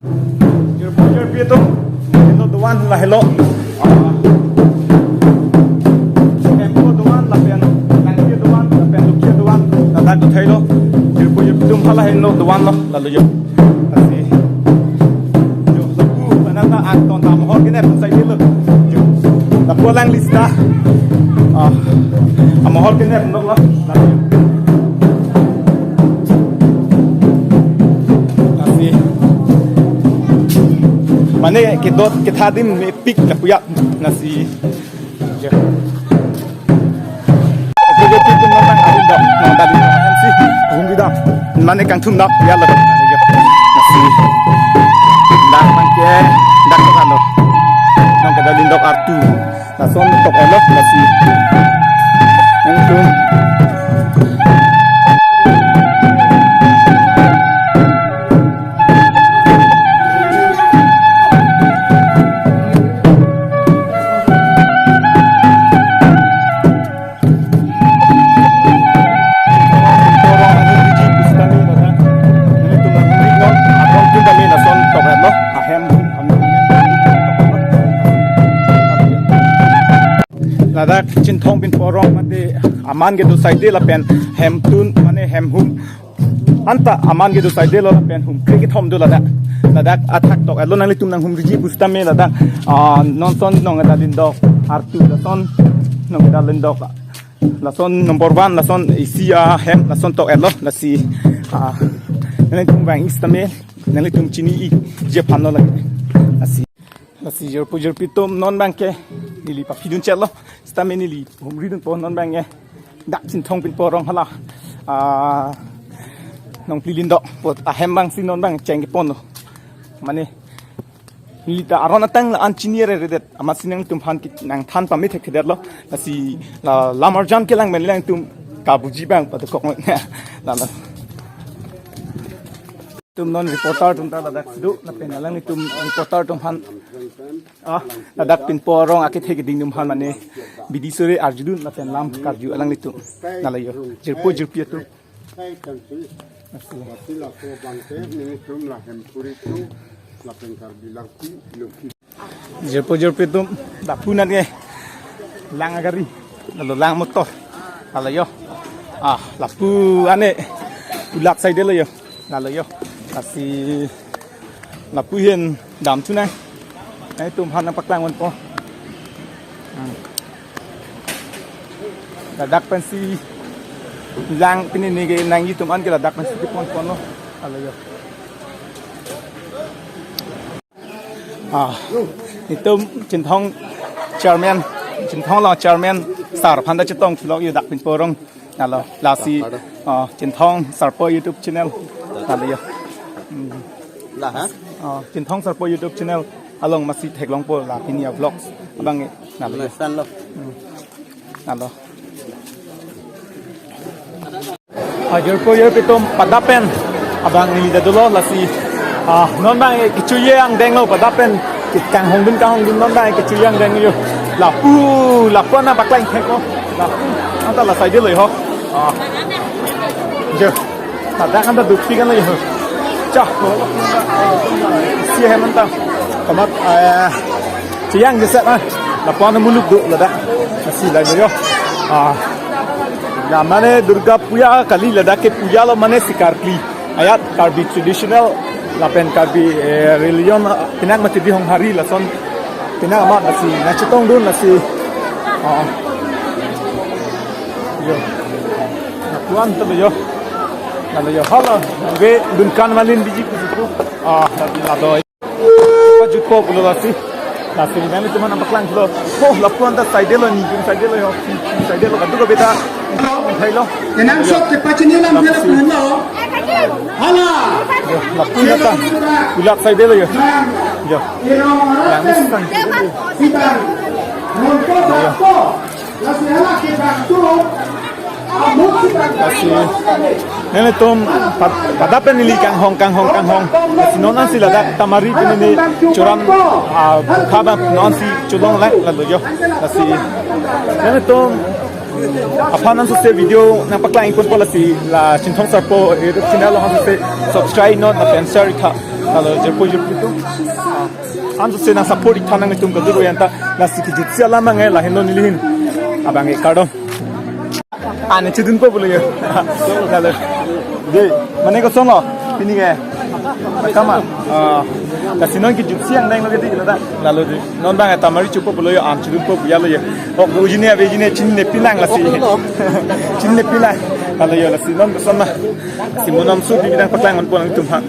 Jerpy itu hello tuan lah hello. Tempo tuan lah pian langkir tuan lah pian lukir tuan. Nada tu thay lo. Jerpy itu malah hello tuan lo lalu yo. Asih. Yo lagu nada anton tam hor kene sai dilo. Yo. Lagu lang lista. Amahor kene nok lo lalu yo. Mana kita dim pik la kuyak nasi. Jadi itu memang ada dok, ada di MC. Hunggi dah. Mana kang tum dak ya lah. Nasi. Dak mangke dak kan dok. Nang kada di dok artu. Nason tok elok nasi. Yang tum. Ladak cintong bin porong mati aman gitu side la pen hem tun mane hem hum anta aman gitu side la pen hum cricket hom do ladak attack tok elo nang litum nang hum riji bustame ladak non son nong da din dok artu la son nong da din dok la son number 1 la son isia hem la son tok elo la si nang litum bang istame nang litum chini je panno la si jer pitum non bangke nili pa pidun chello stame nili humri dun po non bangye dak chin thong pin porong hala nong pilin do pot ahem bang si non bang cheng pon mane nili ta arona tang la an chiniere redet amasinang tum phan ki nang than pa mi thek der lo si la lamar jam ke lang men lang tum kabuji bang pa kok la tum non reporter tum ta ladak sidu na penalang ni tum reporter tum han ladak pin porong akit hege ding tum han mane bidisore arjudun na pen lam karju alang ni tum nalayo jirpo jirpia tu jirpo jirpia tum dapunan ge lang agari lalu lang motor nalayo lapu ane ulak side lo yo nalayo kasih lapuhin dam tu nang, itu mana paklang wan po, dadak pensi, lang pinini ke nang itu man ke dadak pensi pon pon lo, alayo, itu cintong chairman lo chairman sar panda cintong vlog yu dak pin porong, alo lasi cintong sarpo YouTube channel, alayo. Lah cintong sarpo YouTube channel along masih tek long po la pinia vlogs abang nalo san lo nalo jerpo yer pitom padapen abang ni dadulo lasi non bang kicuye ang denglo padapen kang hongdun non bang kicuye ang denglo lapu na baklain theko lapu anta la side lo ho je tadak anta dukti kan lo ho Cah, siapa mentang? Kamat ciang geset lah. Lapan muluk duk lada. Masih lagi yo. Namanya Durga Puja kali lada ke puja lo mana si karbi. Ayat karbi traditional. Lapen karbi religion. Pinang mati di hong hari lason. Pinang amat nasi. Nacetong dun nasi. Yo. Nakuan tu yo. Kalau ya hala, gue dunkan malin biji kusitu, lado. Pajut po pulo lasi ini cuma nampak lang pulo. Lapuan ta side lo ni, side lo yo, side lo kadu ko beta, thai lo. Kenang sok ke pacini lam phela pulo lo. Hala. Lapuan ta, ulak side lo yo. Yo. Yang ni sang. Sidang. Rompo rompo. Lasi hala ke baktu. Nene tom padapen nili kang hong sinonan sila dak tamari pinini curam khaba non si chulong la yo lasi nene tom apanan se video na pakla ipon polisi la chintong sarpo YouTube channel han se subscribe not na pen share ka lalu jepun itu anju senang support ithanang tum ka duru yanta lasi ki jutsia lama ngai la hendo nilihin abang e kardom ane chidun po bulu yo lalu de mane ko sono pini ge kama lasi non ki jutsia nang lagi di lalu de non bang tamari chupo bulu yo am chidun po ya lo yo ok ujine avejine chinne pinang lasi chinne pinang lalu yo lasi non sama si munam su bidang patang on po nang tum ha